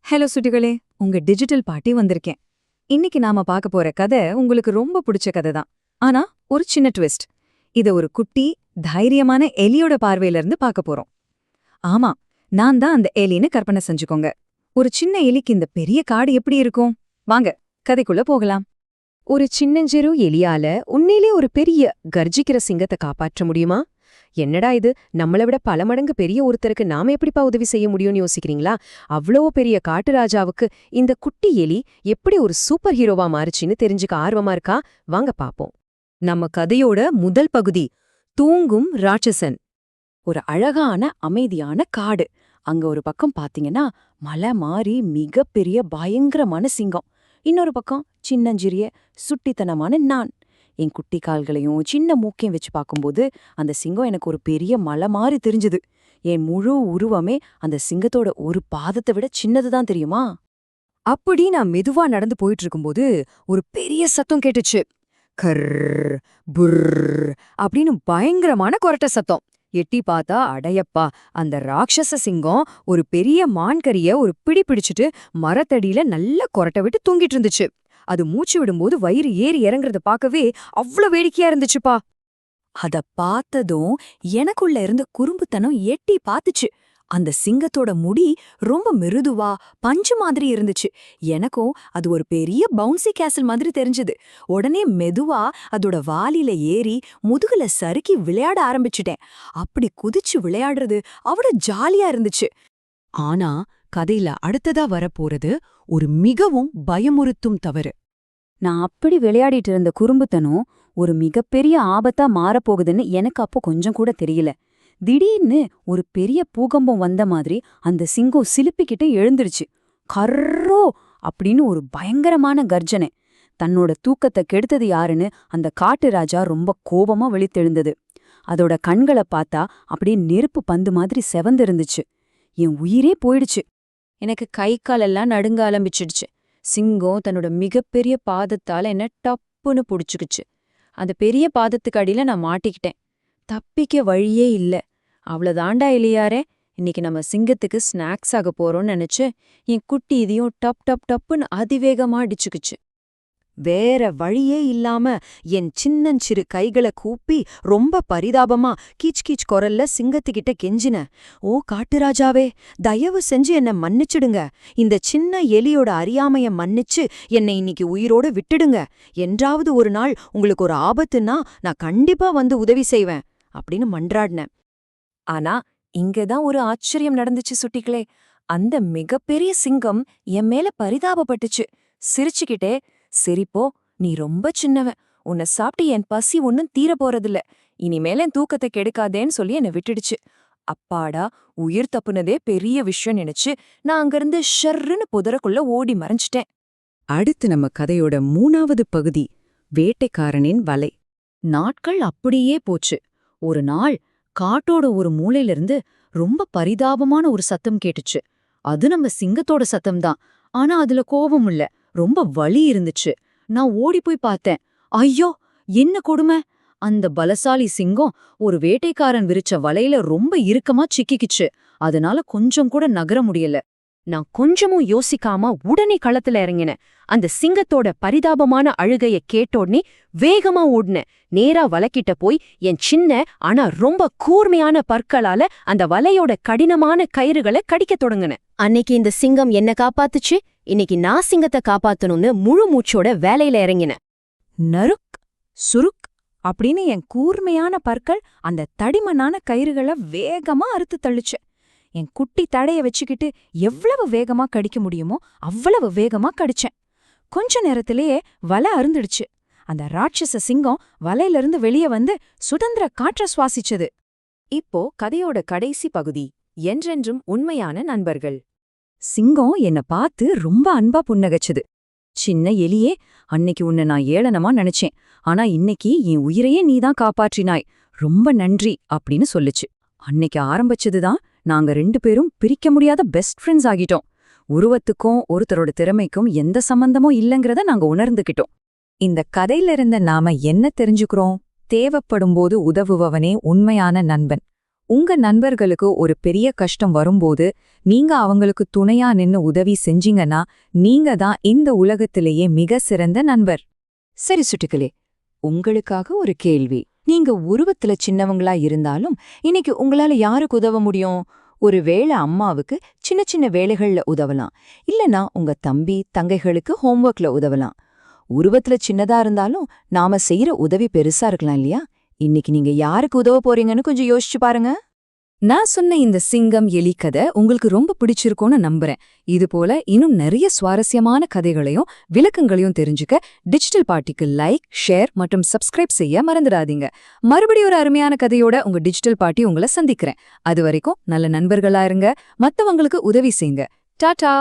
Hello சுட்டிகளே, உங்க digital பாட்டி வந்திருக்கேன். இன்னைக்கு நாம பார்க்க போற கதை உங்களுக்கு ரொம்ப பிடிச்ச கதை தான். ஆனா ஒரு சின்ன ட்விஸ்ட். இத ஒரு குட்டி தைரியமான எலியோட பார்வையில இருந்து பார்க்க போறோம். ஆமா, நான் தான் அந்த எலின்னு கற்பனை செஞ்சுக்கோங்க. ஒரு சின்ன எலிக்கு இந்த பெரிய காடு எப்படி இருக்கும்? வாங்க கதைக்குள்ள போகலாம். ஒரு சின்னஞ்சிறு எலியால உண்மையிலே ஒரு பெரிய கர்ஜிக்கிற சிங்கத்தை காப்பாற்ற முடியுமா? என்னடா இது, நம்மளை விட பல மடங்கு பெரிய ஒருத்தருக்கு நாம எப்படிப்பா உதவி செய்ய முடியும்னு யோசிக்கிறீங்களா? அவ்வளோ பெரிய காட்டு ராஜாவுக்கு இந்த குட்டி எலி எப்படி ஒரு சூப்பர் ஹீரோவா மாறுச்சின்னு தெரிஞ்சுக்க ஆர்வமா இருக்கா? வாங்க பாப்போம். நம்ம கதையோட முதல் பகுதி, தூங்கும் ராட்சசன். ஒரு அழகான அமைதியான காடு. அங்க ஒரு பக்கம் பாத்தீங்கன்னா மலை மாறி மிகப்பெரிய பயங்கரமான சிங்கம், இன்னொரு பக்கம் சின்னஞ்சிறிய சுட்டித்தனமான நான். என் குட்டி கால்களையும் சின்ன மூக்கையும் வச்சு பார்க்கும்போது அந்த சிங்கம் எனக்கு ஒரு பெரிய மலை மாதிரி தெரிஞ்சுது. என் முழு உருவமே அந்த சிங்கத்தோட ஒரு பாதத்தை விட சின்னதுதான், தெரியுமா? அப்படி நான் மெதுவா நடந்து போயிட்டு இருக்கும்போது ஒரு பெரிய சத்தம் கேட்டுச்சு. கர் புர் அப்படின்னு பயங்கரமான கொரட்ட சத்தம். எட்டி பார்த்தா அடையப்பா, அந்த ராட்சச சிங்கம் ஒரு பெரிய மான்கறிய ஒரு பிடி பிடிச்சிட்டு மரத்தடியில நல்லா கொரட்டை விட்டு தூங்கிட்டு இருந்துச்சு. அது மூச்சு விடும்போது வயிறு ஏறி இறங்குறத பார்க்கவே அவ்வளோ வேடிக்கையா இருந்துச்சுப்பா. அத பார்த்ததும் எனக்குள்ள இருந்த குறும்புத்தனம் எட்டி பார்த்துச்சு. அந்த சிங்கத்தோட முடி ரொம்ப மிருதுவா பஞ்சு மாதிரி இருந்துச்சு. எனக்கும் அது ஒரு பெரிய பவுன்சி கேசல் மாதிரி தெரிஞ்சது. உடனே மெதுவா அதோட வாலில ஏறி முதுகுல சறுக்கி விளையாட ஆரம்பிச்சுட்டேன். அப்படி குதிச்சு விளையாடுறது அவ்வளோ ஜாலியா இருந்துச்சு. ஆனா கதையில அடுத்ததா வரப்போறது ஒரு மிகவும் பயமுறுத்தும் தவறு. நான் அப்படி விளையாடிட்டு இருந்த குறும்புத்தனம் ஒரு மிகப்பெரிய ஆபத்தா மாறப்போகுதுன்னு எனக்கு அப்போ கொஞ்சம் கூட தெரியல. திடீர்னு ஒரு பெரிய பூகம்பம் வந்த மாதிரி அந்த சிங்கம் சிலுப்பிக்கிட்டு எழுந்துருச்சு. கர்ரோ அப்படின்னு ஒரு பயங்கரமான கர்ஜனை. தன்னோட தூக்கத்தை கெடுத்தது யாருன்னு அந்த காட்டு ராஜா ரொம்ப கோபமா விழித்தெழுந்தது. அதோட கண்களை பார்த்தா அப்படியே நெருப்பு பந்து மாதிரி செவந்திருந்துச்சு. என் உயிரே போயிடுச்சு. எனக்கு கை காலெல்லாம் நடுங்க ஆரம்பிச்சிடுச்சு. சிங்கம் தன்னோட மிகப்பெரிய பாதத்தால என்ன டப்புன்னு புடிச்சுக்குச்சு. அந்த பெரிய பாதத்துக்கு அடியில நான் மாட்டிக்கிட்டேன். தப்பிக்க வழியே இல்ல. அவ்வளவுதாண்டா இல்லையாரே, இன்னைக்கு நம்ம சிங்கத்துக்கு ஸ்நாக்ஸ் ஆக போறோம்னு நினைச்சு என் குட்டி இதையும் டப் டப் டப்புன்னு அதிவேகமா அடிச்சுக்குச்சு. வேற வழியே இல்லாம என் சின்னஞ்சிறு கைகளை கூப்பி ரொம்ப பரிதாபமா கீச் கீச் குரல்ல சிங்கத்துக்கிட்ட கெஞ்சின. ஓ காட்டுராஜாவே, தயவு செஞ்சு என்ன மன்னிச்சிடுங்க. இந்த சின்ன எலியோட அறியாமைய மன்னிச்சு என்னை இன்னைக்கு உயிரோட விட்டுடுங்க. என்றாவது ஒரு நாள் உங்களுக்கு ஒரு ஆபத்துன்னா நான் கண்டிப்பா வந்து உதவி செய்வேன் அப்படின்னு மன்றாடினேன். ஆனா இங்கதான் ஒரு ஆச்சரியம் நடந்துச்சு சுட்டிகளே. அந்த மிகப்பெரிய சிங்கம் என் மேல பரிதாபப்பட்டுச்சு. சிரிச்சுக்கிட்டே, சரிப்போ, நீ ரொம்ப சின்னவன், உன்னை சாப்பிட்டு என் பசி ஒன்னும் தீர போறதில்ல, இனிமேல என் தூக்கத்தை கெடுக்காதேன்னு சொல்லி என்னை விட்டுடுச்சு. அப்பாடா, உயிர் தப்புனதே பெரிய விஷயம் நினைச்சு நான் அங்கிருந்து ஷர்ருன்னு புதருக்குள்ள ஓடி மறைஞ்சிட்டேன். அடுத்து நம்ம கதையோட 3வது பகுதி, வேட்டைக்காரனின் வலை. நாட்கள் அப்படியே போச்சு. ஒரு நாள் காட்டோட ஒரு மூலையிலிருந்து ரொம்ப பரிதாபமான ஒரு சத்தம் கேட்டுச்சு. அது நம்ம சிங்கத்தோட சத்தம்தான். ஆனா அதுல கோபம் இல்ல, ரொம்ப வலி இருந்துச்சு. நான் ஓடி போய் பார்த்தேன். ஐயோ, என்ன கொடுமை! அந்த பலசாலி சிங்கம் ஒரு வேட்டைக்காரன் விரிச்ச வலையில ரொம்ப இறுக்கமா சிக்கிக்கிச்சு. அதனால கொஞ்சம் கூட நகர முடியல. நான் கொஞ்சமும் யோசிக்காம உடனே களத்துல இறங்கினேன். அந்த சிங்கத்தோட பரிதாபமான அழுகைய கேட்டோடனே வேகமா ஓடினேன். நேரா வலைக்கிட்ட போய் என் சின்ன ஆனா ரொம்ப கூர்மையான பற்களால அந்த வலையோட கடினமான கயிறுகளை கடிக்க தொடங்கினேன். அன்னைக்கு இந்த சிங்கம் என்ன காப்பாத்துச்சு, இன்னைக்கு நான் சிங்கத்தை காப்பாத்தணும்னு முழு மூச்சோட வேலையில இறங்கினேன். நறுக் சுருக் அப்படின்னு என் கூர்மையான பற்கள் அந்த தடிமனான கயிறுகளை வேகமா அறுத்து தள்ளுச்சு. என் குட்டி தடைய வச்சுக்கிட்டு எவ்வளவு வேகமா கடிக்க முடியுமோ அவ்வளவு வேகமா கடிச்சேன். கொஞ்ச நேரத்திலேயே வலை அருந்துடுச்சு. அந்த ராட்சச சிங்கம் வலையிலிருந்து வெளியே வந்து சுதந்திர காற்ற சுவாசிச்சது. இப்போ கதையோட கடைசி பகுதி, என்றென்றும் உண்மையான நண்பர்கள். சிங்கம் என்ன பார்த்து ரொம்ப அன்பா புன்னகச்சுது. சின்ன எலியே, அன்னைக்கு உன்னை நான் ஏளனமா நினைச்சேன். ஆனா இன்னைக்கு என் உயிரையே நீதான் காப்பாற்றினாய். ரொம்ப நன்றி அப்படின்னு சொல்லுச்சு. அன்னைக்கு ஆரம்பிச்சதுதான் நாங்க 2 பேரும் பிரிக்க முடியாத பெஸ்ட் ஃப்ரெண்ட்ஸ் ஆகிட்டோம். உருவத்துக்கும் ஒருத்தரோட திறமைக்கும் எந்த சம்பந்தமும் இல்லைங்கிறத நாங்க உணர்ந்துகிட்டோம். இந்த கதையில இருந்த நாம என்ன தெரிஞ்சுக்கிறோம்? தேவைப்படும்போது உதவுபவனே உண்மையான நண்பன். உங்க நண்பர்களுக்கு ஒரு பெரிய கஷ்டம் வரும்போது நீங்க அவங்களுக்கு துணையா நின்னு உதவி செஞ்சீங்கன்னா நீங்க தான் இந்த உலகத்திலேயே மிக சிறந்த நண்பர். சரி சுட்டுக்களே, உங்களுக்காக ஒரு கேள்வி. நீங்க உருவத்துல சின்னவங்களா இருந்தாலும் இன்னைக்கு உங்களால யாருக்கு உதவ முடியும்? ஒருவேளை அம்மாவுக்கு சின்ன சின்ன வேலைகள்ல உதவலாம், இல்லனா உங்க தம்பி தங்கைகளுக்கு ஹோம்வொர்க்ல உதவலாம். உருவத்துல சின்னதா இருந்தாலும் நாம செய்யற உதவி பெருசா இருக்கலாம் இல்லையா? இன்னைக்கு நீங்க யாருக்கு உதவ போறீங்கன்னு கொஞ்சம் யோசிச்சு பாருங்க. நான் சொன்ன இந்த சிங்கம் எலி கதை உங்களுக்கு ரொம்ப பிடிச்சிருக்கும்னு நம்புறேன். இது போல இன்னும் நிறைய சுவாரஸ்யமான கதைகளையும் விளக்கங்களையும் தெரிஞ்சுக்க டிஜிட்டல் பார்ட்டிக்கு லைக், ஷேர் மற்றும் சப்ஸ்கிரைப் செய்ய மறந்துடாதீங்க. மறுபடியும் ஒரு அருமையான கதையோட உங்க டிஜிட்டல் பார்ட்டி உங்களை சந்திக்கிறேன். அது வரைக்கும் நல்ல நண்பர்களா இருங்க, மத்தவங்களுக்கு உதவி செய்யுங்க. டாடா.